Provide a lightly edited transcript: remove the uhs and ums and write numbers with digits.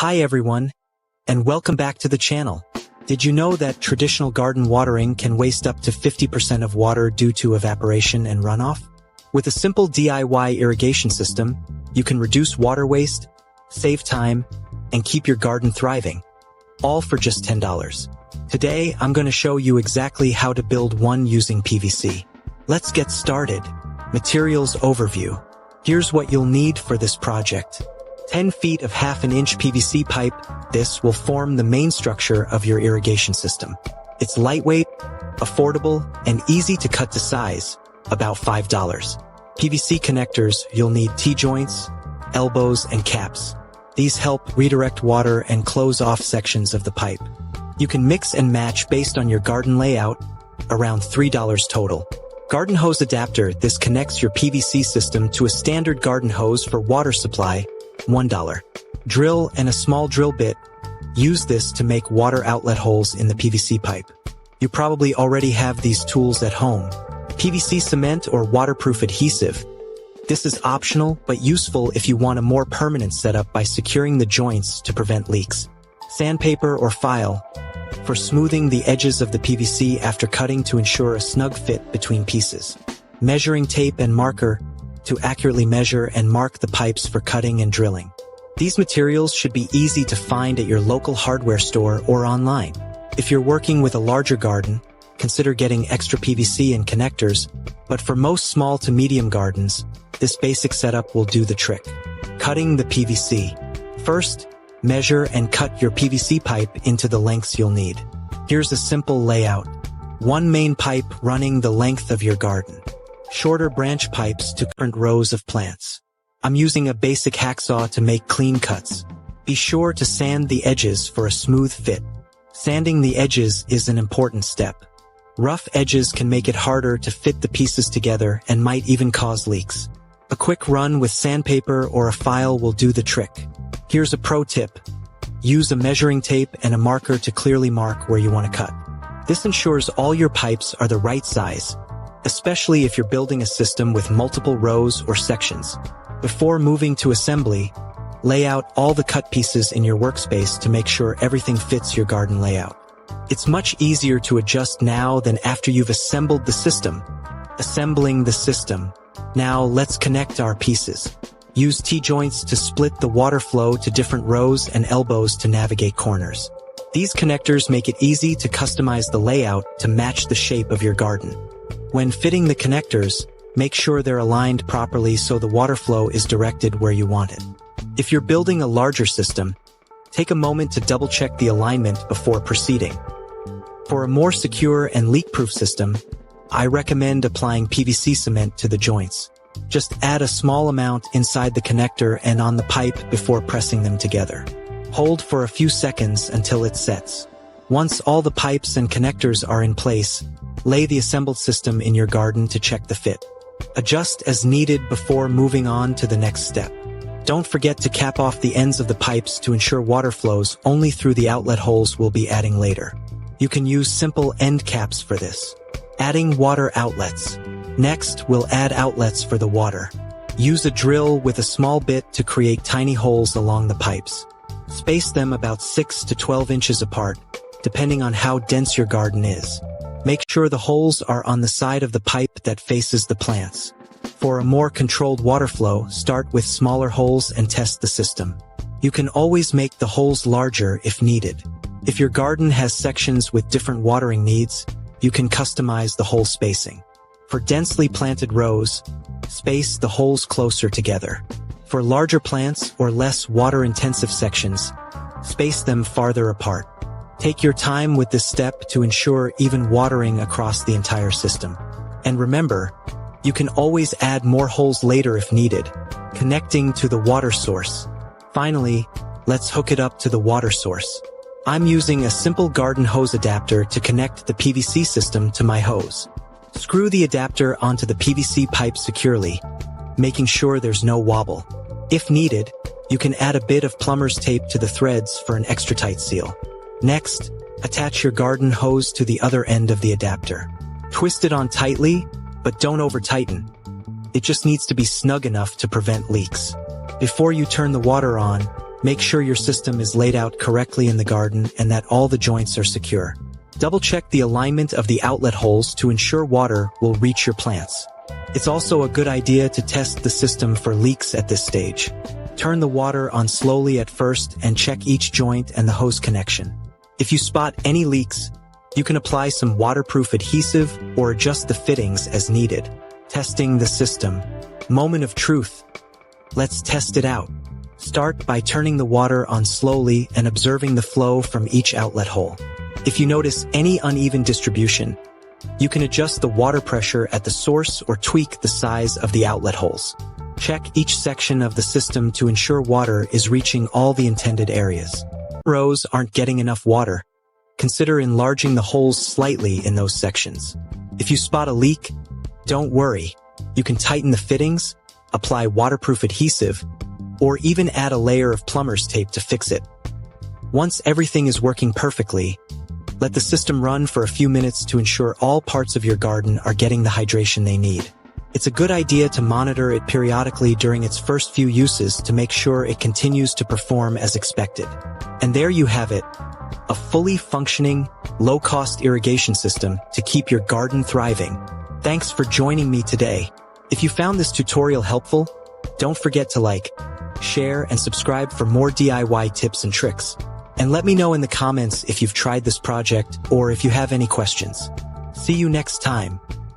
Hi everyone, and welcome back to the channel. Did you know that traditional garden watering can waste up to 50% of water due to evaporation and runoff? With a simple DIY irrigation system, you can reduce water waste, save time, and keep your garden thriving, all for just $10. Today, I'm going to show you exactly how to build one using PVC. Let's get started. Materials overview. Here's what you'll need for this project. 10 feet of half-an-inch PVC pipe. This will form the main structure of your irrigation system. It's lightweight, affordable, and easy to cut to size, about $5. PVC connectors, you'll need T-joints, elbows, and caps. These help redirect water and close off sections of the pipe. You can mix and match based on your garden layout, around $3 total. Garden hose adapter, this connects your PVC system to a standard garden hose for water supply, $1. Drill and a small drill bit. Use this to make water outlet holes in the PVC pipe. You probably already have these tools at home. PVC cement or waterproof adhesive. This is optional but useful if you want a more permanent setup by securing the joints to prevent leaks. Sandpaper or file for smoothing the edges of the PVC after cutting to ensure a snug fit between pieces. Measuring tape and marker to accurately measure and mark the pipes for cutting and drilling. These materials should be easy to find at your local hardware store or online. If you're working with a larger garden, consider getting extra PVC and connectors, but for most small to medium gardens, this basic setup will do the trick. Cutting the PVC. First, measure and cut your PVC pipe into the lengths you'll need. Here's a simple layout. One main pipe running the length of your garden. Shorter branch pipes to different rows of plants. I'm using a basic hacksaw to make clean cuts. Be sure to sand the edges for a smooth fit. Sanding the edges is an important step. Rough edges can make it harder to fit the pieces together and might even cause leaks. A quick run with sandpaper or a file will do the trick. Here's a pro tip. Use a measuring tape and a marker to clearly mark where you want to cut. This ensures all your pipes are the right size, especially if you're building a system with multiple rows or sections. Before moving to assembly, lay out all the cut pieces in your workspace to make sure everything fits your garden layout. It's much easier to adjust now than after you've assembled the system. Assembling the system. Now let's connect our pieces. Use T-joints to split the water flow to different rows and elbows to navigate corners. These connectors make it easy to customize the layout to match the shape of your garden. When fitting the connectors, make sure they're aligned properly so the water flow is directed where you want it. If you're building a larger system, take a moment to double-check the alignment before proceeding. For a more secure and leak-proof system, I recommend applying PVC cement to the joints. Just add a small amount inside the connector and on the pipe before pressing them together. Hold for a few seconds until it sets. Once all the pipes and connectors are in place, lay the assembled system in your garden to check the fit. Adjust as needed before moving on to the next step. Don't forget to cap off the ends of the pipes to ensure water flows only through the outlet holes we'll be adding later. You can use simple end caps for this. Adding water outlets. Next, we'll add outlets for the water. Use a drill with a small bit to create tiny holes along the pipes. Space them about 6 to 12 inches apart, depending on how dense your garden is. Make sure the holes are on the side of the pipe that faces the plants. For a more controlled water flow, start with smaller holes and test the system. You can always make the holes larger if needed. If your garden has sections with different watering needs, you can customize the hole spacing. For densely planted rows, space the holes closer together. For larger plants or less water-intensive sections, space them farther apart. Take your time with this step to ensure even watering across the entire system. And remember, you can always add more holes later if needed, connecting to the water source. Finally, let's hook it up to the water source. I'm using a simple garden hose adapter to connect the PVC system to my hose. Screw the adapter onto the PVC pipe securely, making sure there's no wobble. If needed, you can add a bit of plumber's tape to the threads for an extra tight seal. Next, attach your garden hose to the other end of the adapter. Twist it on tightly, but don't over-tighten. It just needs to be snug enough to prevent leaks. Before you turn the water on, Make sure your system is laid out correctly in the garden and that all the joints are secure. Double-check the alignment of the outlet holes to ensure water will reach your plants. It's also a good idea to test the system for leaks at this stage. Turn the water on slowly at first and check each joint and the hose connection. If you spot any leaks, you can apply some waterproof adhesive or adjust the fittings as needed. Testing the system. Moment of truth. Let's test it out. Start by turning the water on slowly and observing the flow from each outlet hole. If you notice any uneven distribution, you can adjust the water pressure at the source or tweak the size of the outlet holes. Check each section of the system to ensure water is reaching all the intended areas. Rows aren't getting enough water. Consider enlarging the holes slightly in those sections. If you spot a leak, don't worry. You can tighten the fittings, apply waterproof adhesive, or even add a layer of plumber's tape to fix it. Once everything is working perfectly, let the system run for a few minutes to ensure all parts of your garden are getting the hydration they need. It's a good idea to monitor it periodically during its first few uses to make sure it continues to perform as expected. And there you have it, a fully functioning, low-cost irrigation system to keep your garden thriving. Thanks for joining me today. If you found this tutorial helpful, don't forget to like, share, and subscribe for more DIY tips and tricks. And let me know in the comments if you've tried this project or if you have any questions. See you next time.